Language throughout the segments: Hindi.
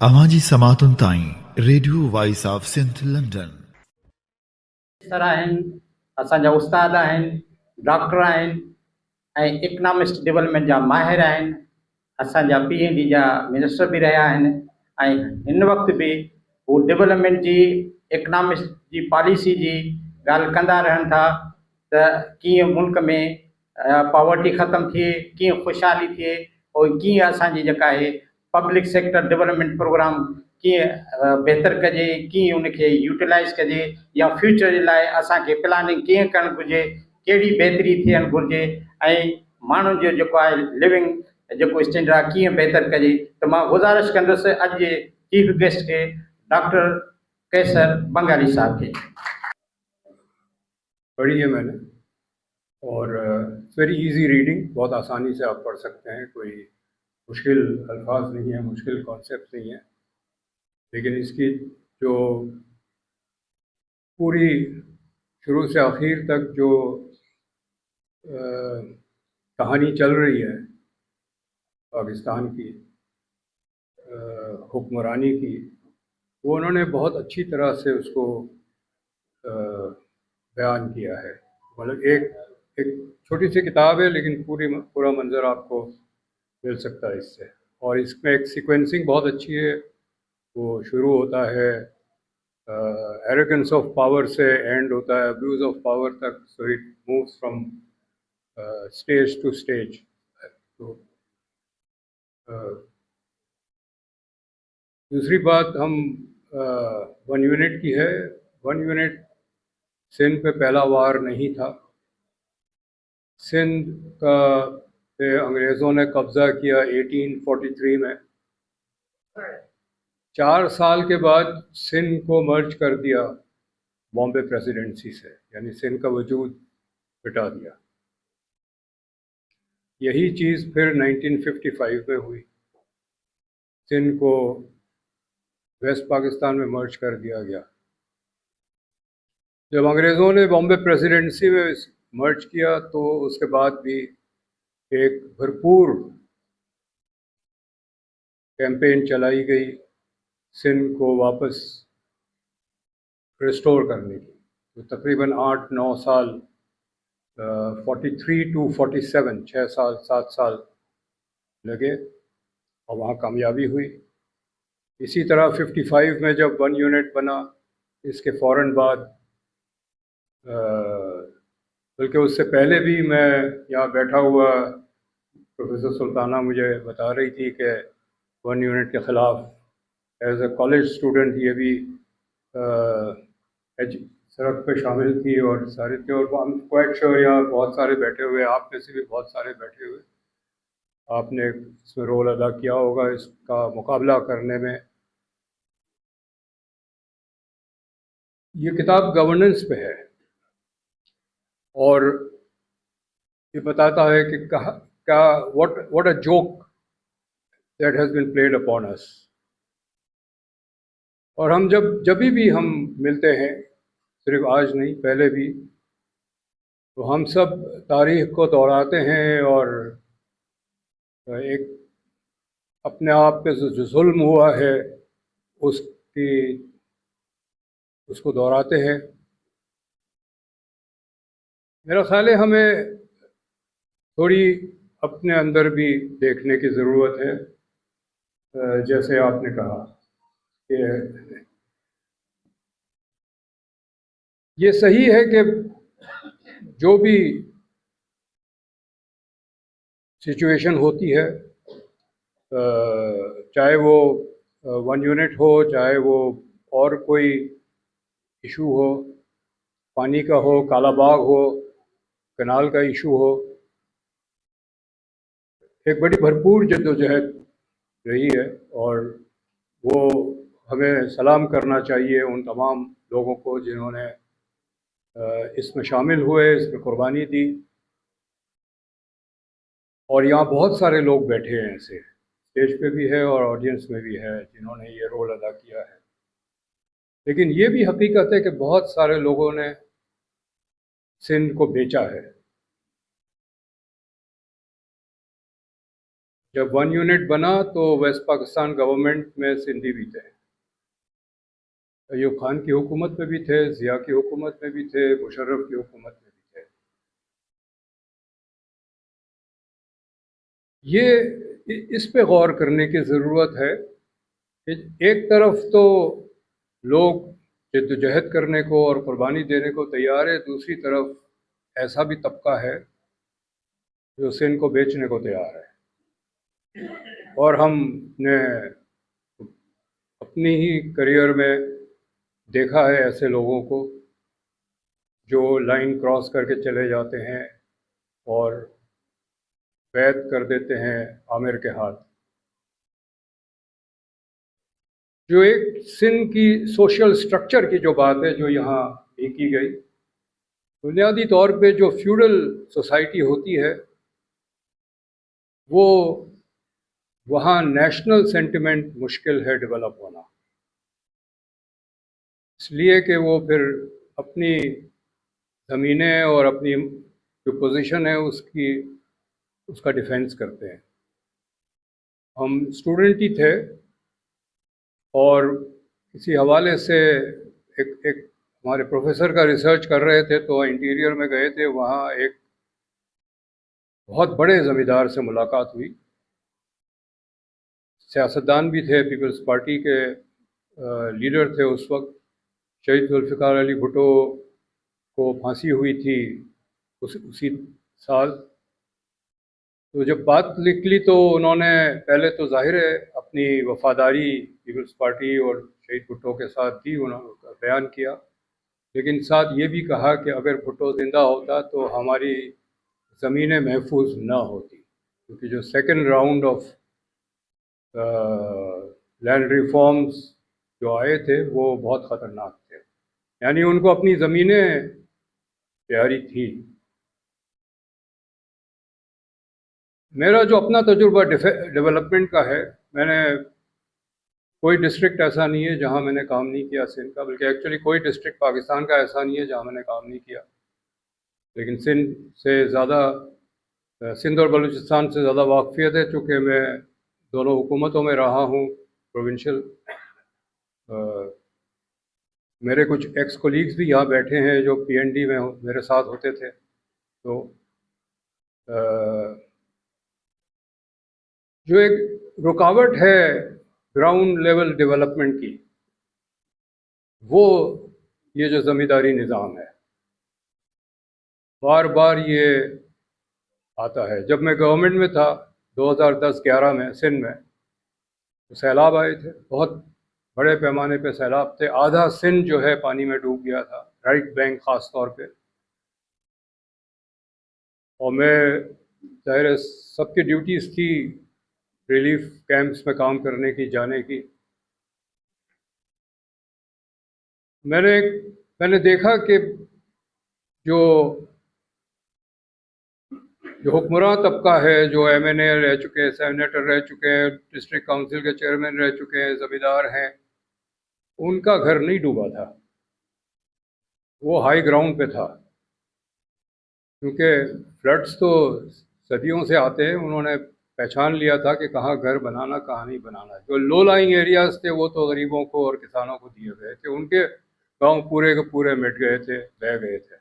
अवाजी समातुन ताई radio voice of Sindh London. सर आहिनि, असांजा उस्ताद आहिनि, डॉक्टर आहिनि ऐं इकनॉमिस्ट डेवलपमेंट जा माहिर आहिनि, असांजा PND जा मिनिस्टर बि रहिया आहिनि ऐं हिन वक़्तु बि हू डेवलपमेंट जी इकनॉमिस्ट जी पॉलिसी जी ॻाल्हि कंदा रहनि था त कीअं मुल्क में पॉवर्टी ख़तमु थिए, कीअं ख़ुशहाली थिए और कीअं असांजी जेका आहे पब्लिक सेक्टर डेवलपमेंट प्रोग्राम कीअं बहितर कजे, कीअं उनखे यूटिलाइज़ कजे या फ्यूचर जे लाइ असांखे प्लानिंग कीअं करणु घुरिजे, कहिड़ी बहितरी थियणु घुरिजे ऐं माण्हुनि जो जेको आहे लिविंग जेको स्टैंडर्ड आहे कीअं बहितर कजे। त मां गुज़ारिश कंदुसि अॼु जे चीफ गेस्ट खे डॉक्टर कैसर बंगाली साहब खे। पढ़ी है मैंने और वेरी इजी रीडिंग, बहुत आसानी से आप पढ़ सकते हैं, कोई मुश्किल अल्फाज नहीं है, मुश्किल कॉन्सेप्ट नहीं है। लेकिन इसकी जो पूरी शुरू से आखिर तक जो कहानी चल रही है पाकिस्तान की हुक्मरानी की, वो उन्होंने बहुत अच्छी तरह से उसको बयान किया है। मतलब एक छोटी सी किताब है लेकिन पूरा मंजर आपको मिल सकता है इससे। और इसमें एक सीक्वेंसिंग बहुत अच्छी है। वो शुरू होता है एरोगेंस ऑफ पावर से, एंड होता है अब्यूज़ ऑफ पावर तक। So it moves from stage to stage. तो दूसरी बात हम 1 यूनिट की है। 1 यूनिट सिंध पे पहला वार नहीं था। सिंध का पे अंग्रेज़ों ने कब्ज़ा किया 1843 में। 4 साल के बाद सिंध को मर्ज कर दिया बॉम्बे प्रेसिडेंसी से, यानी सिंध का वजूद मिटा दिया। यही चीज़ फिर 1955 में हुई, सिंध को वेस्ट पाकिस्तान में मर्ज कर दिया गया। जब अंग्रेज़ों ने बॉम्बे प्रेसिडेंसी में मर्ज किया तो उसके बाद भी एक भरपूर कैंपेन चलाई गई सिंध को वापस रिस्टोर करने की। तो तकरीबन 8-9 साल 43 to 47 6 साल 7 साल लगे और वहाँ कामयाबी हुई। इसी तरह 55 में जब 1 यूनिट बना, इसके फ़ौरन बाद बल्कि उससे पहले भी मैं यहाँ बैठा हुआ प्रोफेसर सुल्ताना मुझे बता रही थी कि 1 यूनिट के ख़िलाफ़ एज ए कॉलेज स्टूडेंट ये भी सड़क पे शामिल थी और सारे थे। और आई एम क्वाइट श्योर यहाँ बहुत सारे बैठे हुए, आप में से भी बहुत सारे बैठे हुए, आपने इसमें रोल अदा किया होगा इसका मुकाबला करने में। ये किताब गवर्नेंस पे है और ये बताता है कि क्या what a joke that has been played upon us. और हम जब भी हम मिलते हैं, सिर्फ आज नहीं पहले भी, तो हम सब तारीख़ को दोहराते हैं और एक अपने आप पे जो जुल्म हुआ है उसको दोहराते हैं। मेरा ख्याल है हमें थोड़ी अपने अंदर भी देखने की ज़रूरत है। जैसे आपने कहा कि ये सही है कि जो भी सिचुएशन होती है, चाहे वो 1 यूनिट हो, चाहे वो और कोई इशू हो, पानी का हो, काला बाग हो, कनाल का इशू हो, एक बड़ी भरपूर जद्दोजहद रही है और वो हमें सलाम करना चाहिए उन तमाम लोगों को जिन्होंने इसमें शामिल हुए, इसमें कुर्बानी दी। और यहाँ बहुत सारे लोग बैठे हैं ऐसे, स्टेज पे भी है और ऑडियंस में भी है, जिन्होंने ये रोल अदा किया है। लेकिन ये भी हकीकत है कि बहुत सारे लोगों ने सिंध को बेचा है। जब 1 यूनिट बना तो वेस्ट पाकिस्तान गवर्नमेंट में सिंधी भी थे, अयूब खान की हुकूमत में भी थे, ज़िया की हुकूमत में भी थे, मुशर्रफ की हुकूमत में भी थे। ये इस पे गौर करने की ज़रूरत है कि एक तरफ तो लोग जद्दोजहद करने को और कुर्बानी देने को तैयार है, दूसरी तरफ ऐसा भी तबका है जो सिंध को बेचने को तैयार है। और हमने अपनी ही करियर में देखा है ऐसे लोगों को जो लाइन क्रॉस करके चले जाते हैं और बैत कर देते हैं आमिर के हाथ। जो एक सिंध की सोशल स्ट्रक्चर की जो बात है जो यहाँ भी की गई, बुनियादी तौर पे जो फ्यूडल सोसाइटी होती है वो वहाँ नेशनल सेंटिमेंट मुश्किल है डेवलप होना, इसलिए कि वो फिर अपनी ज़मीनें और अपनी जो पोजीशन है उसका डिफेंस करते हैं। हम स्टूडेंट ही थे और किसी हवाले से एक हमारे प्रोफेसर का रिसर्च कर रहे थे तो इंटीरियर में गए थे, वहाँ एक बहुत बड़े ज़मींदार से मुलाकात हुई। सियासतदान भी थे, पीपल्स पार्टी के लीडर थे उस वक्त। शहीद जुल्फ़िकार अली भुट्टो को फांसी हुई थी उसी साल। तो जब बात निकली तो उन्होंने पहले तो जाहिर है अपनी वफादारी पीपल्स पार्टी और शहीद भुट्टो के साथ दी, उन्होंने बयान किया, लेकिन साथ ये भी कहा कि अगर भुट्टो ज़िंदा होता तो हमारी ज़मीनें महफूज ना होती, क्योंकि जो second round of land reforms जो आए थे वो बहुत ख़तरनाक थे, यानी उनको अपनी ज़मीनें प्यारी थी। मेरा जो अपना तजुर्बा डेवलपमेंट का है, मैंने कोई डिस्ट्रिक्ट ऐसा नहीं है जहां मैंने काम नहीं किया सिंध का, बल्कि एक्चुअली कोई डिस्ट्रिक्ट पाकिस्तान का ऐसा नहीं है जहां मैंने काम नहीं किया, लेकिन सिंध से ज़्यादा, सिंध और बलूचिस्तान से ज़्यादा वाकफियत है, चूँकि मैं दोनों हुकूमतों में रहा हूँ प्रोविंशियल। मेरे कुछ एक्स कोलीग्स भी यहाँ बैठे हैं जो PND में मेरे साथ होते थे। तो जो एक रुकावट है ग्राउंड लेवल डेवलपमेंट की, वो ये जो ज़मींदारी निज़ाम है, बार बार ये आता है। जब मैं गवर्नमेंट में था 2010-11 में सिंध में, तो सैलाब आए थे, बहुत बड़े पैमाने पे सैलाब थे, आधा सिंध जो है पानी में डूब गया था, राइट बैंक ख़ास तौर पे। और मैं ज़ाहिर सबकी ड्यूटीज़ थी रिलीफ कैंप्स में काम करने की, जाने की। मैंने देखा कि जो हुक्मरान तबका है, जो MNA रह चुके हैं, सेनेटर रह चुके हैं, डिस्ट्रिक्ट काउंसिल के चेयरमैन रह चुके हैं, ज़मींदार हैं, उनका घर नहीं डूबा था, वो हाई ग्राउंड पे था, क्योंकि फ्लड्स तो सदियों से आते हैं। उन्होंने पहचान लिया था कि कहाँ घर बनाना, कहाँ नहीं बनाना। जो लो लाइंग एरियाज़ थे वो तो गरीबों को और किसानों को दिए गए थे, उनके गांव पूरे के पूरे मिट गए थे, बह गए थे।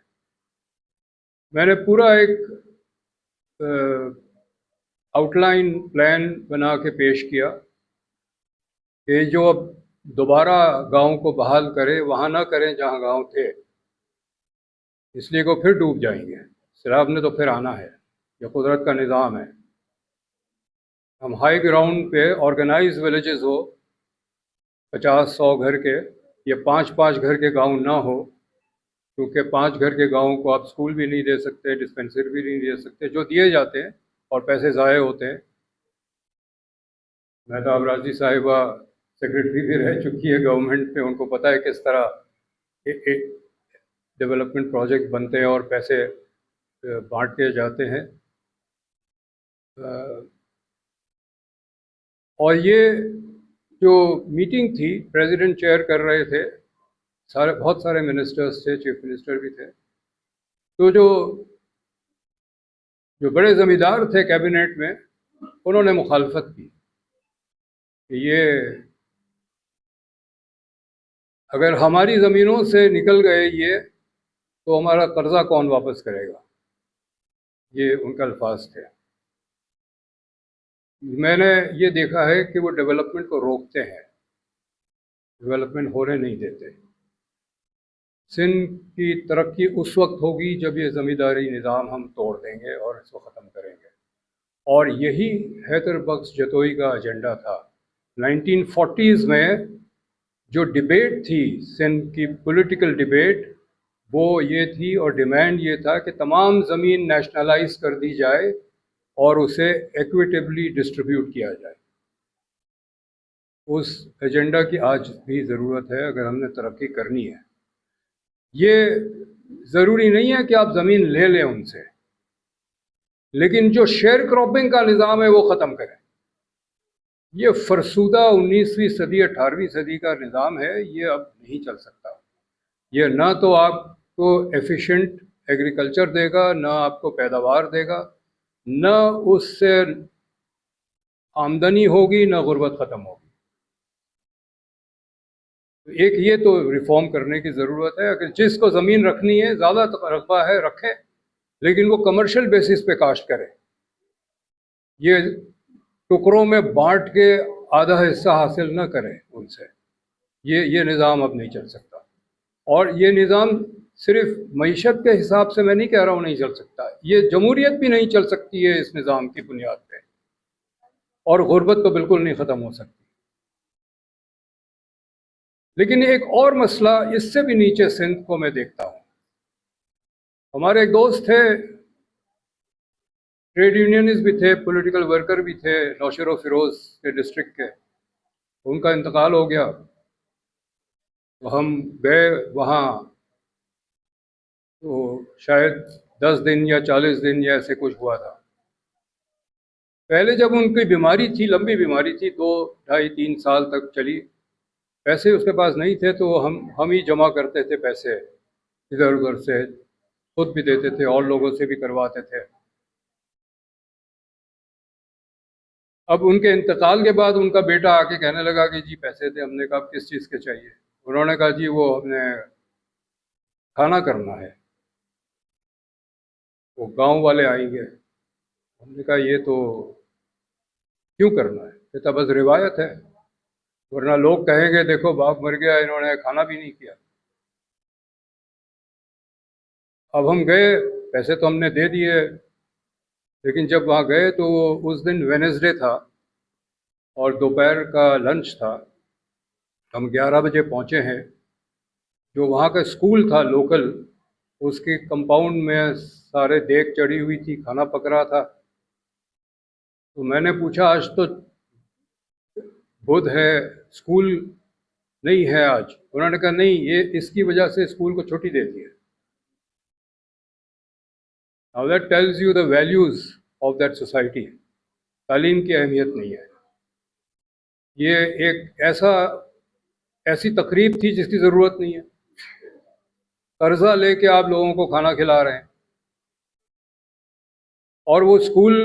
मैंने पूरा एक आउटलाइन प्लान बना के पेश किया कि जो अब दोबारा गांव को बहाल करें, वहाँ ना करें जहाँ गांव थे, इसलिए को फिर डूब जाएंगे। सैलाब ने तो फिर आना है, यह कुदरत का निज़ाम है। हम हाई ग्राउंड पे ऑर्गेनाइज विलेजेस हो, 50-100 घर के, ये 5-5 घर के गांव ना हो, क्योंकि 5 घर के गाँव को आप स्कूल भी नहीं दे सकते, डिस्पेंसरी भी नहीं दे सकते, जो दिए जाते हैं और पैसे ज़ाये होते हैं। मेहताब राजी साहिबा सेक्रेटरी भी रह चुकी है गवर्नमेंट में, उनको पता है किस तरह डेवलपमेंट प्रोजेक्ट बनते हैं और पैसे बांटे जाते हैं। और ये जो मीटिंग थी, प्रेसिडेंट चेयर कर रहे थे, बहुत सारे मिनिस्टर्स थे, चीफ मिनिस्टर भी थे। तो जो बड़े ज़मींदार थे कैबिनेट में, उन्होंने मुखालफत की कि ये अगर हमारी ज़मीनों से निकल गए ये, तो हमारा कर्जा कौन वापस करेगा, ये उनका अल्फाज थे। मैंने ये देखा है कि वो डेवलपमेंट को रोकते हैं, डेवलपमेंट होने नहीं देते। सिंध की तरक्की उस वक्त होगी जब ये ज़मींदारी निज़ाम हम तोड़ देंगे और इसको ख़त्म करेंगे, और यही हैदर बख्श जतोई का एजेंडा था। 1940s में जो डिबेट थी, सिंध की पॉलिटिकल डिबेट, वो ये थी और डिमांड ये था कि तमाम ज़मीन नेशनलाइज कर दी जाए और उसे इक्विटेबली डिस्ट्रीब्यूट किया जाए। उस एजेंडा की आज भी ज़रूरत है अगर हमने तरक्की करनी है। ये ज़रूरी नहीं है कि आप ज़मीन ले लें उनसे, लेकिन जो शेयर क्रॉपिंग का निज़ाम है वो ख़त्म करें। ये फरसूदा 19वीं सदी 18वीं सदी का निज़ाम है, ये अब नहीं चल सकता। ये ना तो आपको एफिशिएंट एग्रीकल्चर देगा, ना आपको पैदावार देगा, ना उससे आमदनी होगी, ना गुर्बत ख़त्म होगी। एक ये तो रिफॉर्म करने की ज़रूरत है। अगर जिसको ज़मीन रखनी है, ज़्यादा रकबा है, रखे, लेकिन वो कमर्शियल बेसिस पे काश्त करे। ये टुकड़ों में बांट के आधा हिस्सा हासिल ना करें उनसे। ये निज़ाम अब नहीं चल सकता। और ये निज़ाम सिर्फ मईशत के हिसाब से मैं नहीं कह रहा हूँ नहीं चल सकता, ये जमहूरियत भी नहीं चल सकती है इस निज़ाम की बुनियाद पे, और गुर्बत तो बिल्कुल नहीं ख़त्म हो सकती। लेकिन एक और मसला इससे भी नीचे सिंध को मैं देखता हूँ। हमारे एक दोस्त थे, ट्रेड यूनियनिस्ट भी थे, पॉलिटिकल वर्कर भी थे, नौशर फिरोज़ के डिस्ट्रिक्ट के। उनका इंतकाल हो गया, तो हम गए वहाँ, तो शायद 10 दिन या 40 दिन या ऐसे कुछ हुआ था। पहले जब उनकी बीमारी थी, लंबी बीमारी थी, 2, 2.5, 3 साल तक चली, पैसे उसके पास नहीं थे, तो हम ही जमा करते थे पैसे इधर उधर से, खुद भी देते थे और लोगों से भी करवाते थे। अब उनके इंतकाल के बाद उनका बेटा आके कहने लगा कि जी पैसे थे। हमने कहा किस चीज़ के चाहिए? उन्होंने कहा जी वो हमने खाना करना है, वो गांव वाले आएंगे। हमने कहा ये तो क्यों करना है? कहता बस रिवायत है, वरना लोग कहेंगे देखो बाप मर गया, इन्होंने खाना भी नहीं किया। अब हम गए, पैसे तो हमने दे दिए, लेकिन जब वहाँ गए तो उस दिन वेडनेसडे था और दोपहर का लंच था। हम 11 बजे पहुँचे हैं। जो वहाँ का स्कूल था लोकल, उसके कंपाउंड में सारे देग चढ़ी हुई थी, खाना पक रहा था। तो मैंने पूछा आज तो बुध है, स्कूल नहीं है आज? उन्होंने कहा नहीं, ये इसकी वजह से स्कूल को छुट्टी दे दी है। Now that tells you the values of that society. तालीम की अहमियत नहीं है। ये एक ऐसी तकरीब थी जिसकी ज़रूरत नहीं है। कर्जा लेके आप लोगों को खाना खिला रहे हैं, और वो स्कूल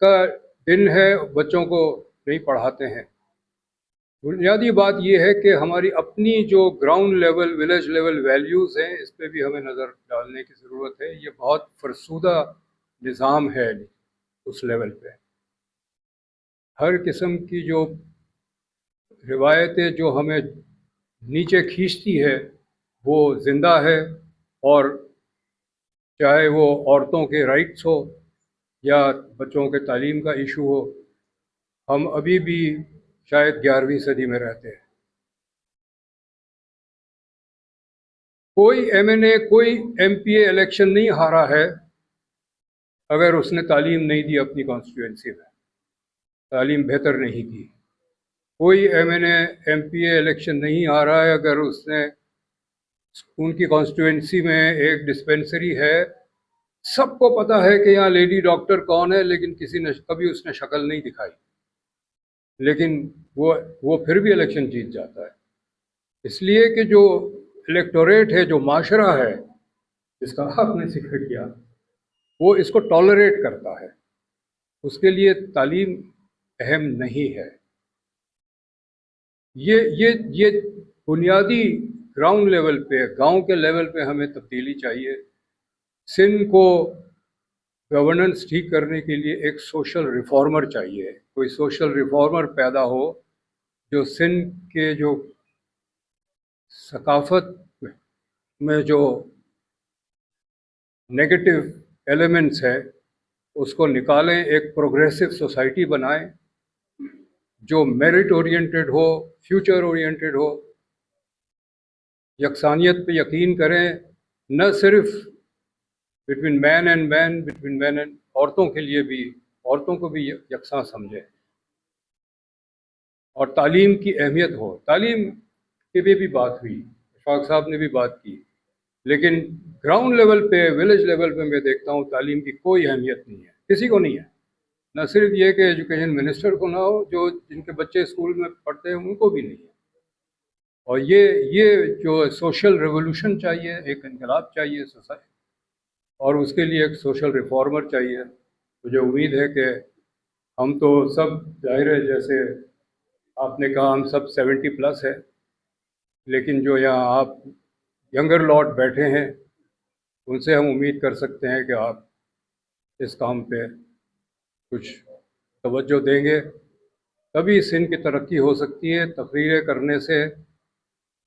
का दिन है, बच्चों को नहीं पढ़ाते हैं। बुनियादी बात यह है कि हमारी अपनी जो ground level, village level values हैं, इस पर भी हमें नज़र डालने की ज़रूरत है। ये बहुत फरसूदा निज़ाम है उस लेवल पे। हर किस्म की जो रिवायतें जो हमें नीचे खींचती है वो ज़िंदा है, और चाहे वो औरतों के राइट्स हो या बच्चों के तालीम का इशू हो, हम अभी भी शायद 11वीं सदी में रहते हैं। कोई MNA, कोई MPA इलेक्शन नहीं हारा है अगर उसने तालीम नहीं दी अपनी कॉन्स्टिट्यूंसी में, तालीम बेहतर नहीं की। कोई MNA MPA इलेक्शन नहीं हारा है अगर उसने उनकी कॉन्स्टिट्यूंसी में एक डिस्पेंसरी है, सबको पता है कि यहाँ लेडी डॉक्टर कौन है, लेकिन किसी ने कभी उसने शक्ल नहीं दिखाई, लेकिन वो फिर भी इलेक्शन जीत जाता है। इसलिए कि जो इलेक्टोरेट है, जो माशरा है जिसका आपने जिक्र किया, वो इसको टॉलरेट करता है। उसके लिए तालीम अहम नहीं है। ये बुनियादी ग्राउंड लेवल पे, गांव के लेवल पे हमें तब्दीली चाहिए। सिंध को गवर्नेंस ठीक करने के लिए एक सोशल रिफॉर्मर चाहिए, कोई सोशल रिफॉर्मर पैदा हो जो सिंध के जो सकाफत में जो नेगेटिव एलिमेंट्स है उसको निकालें, एक प्रोग्रेसिव सोसाइटी बनाएं जो मेरिट ओरिएंटेड हो, फ्यूचर ओरिएंटेड हो, यकसानियत पे यकीन करें, न सिर्फ between man and man, between man and औरतों के लिए भी, औरतों को भी यकसा समझें, और तालीम की अहमियत हो। तालीम की भी बात हुई, इशफाक साहब ने भी बात की, लेकिन ग्राउंड लेवल पे, विलेज लेवल पे मैं देखता हूँ तालीम की कोई अहमियत नहीं है, किसी को नहीं है। न सिर्फ ये कि एजुकेशन मिनिस्टर को ना हो, जो जिनके बच्चे स्कूल में पढ़ते हैं उनको भी नहीं है। और ये जो सोशल रेवोल्यूशन चाहिए, एक इनकलाब चाहिए सोसाइटी, और उसके लिए एक सोशल रिफॉर्मर चाहिए। मुझे उम्मीद है कि हम तो सब, जाहिर है जैसे आपने कहा, हम सब 70+ है, लेकिन जो यहाँ आप यंगर लॉट बैठे हैं उनसे हम उम्मीद कर सकते हैं कि आप इस काम पे कुछ तवज्जो देंगे, तभी सिंध की तरक्की हो सकती है। तकरीरें करने से,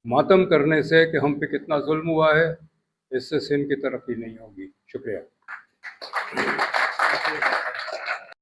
मातम करने से कि हम पे कितना जुल्म हुआ है, इससे सिंध की तरक्की नहीं होगी। शुक्रिया।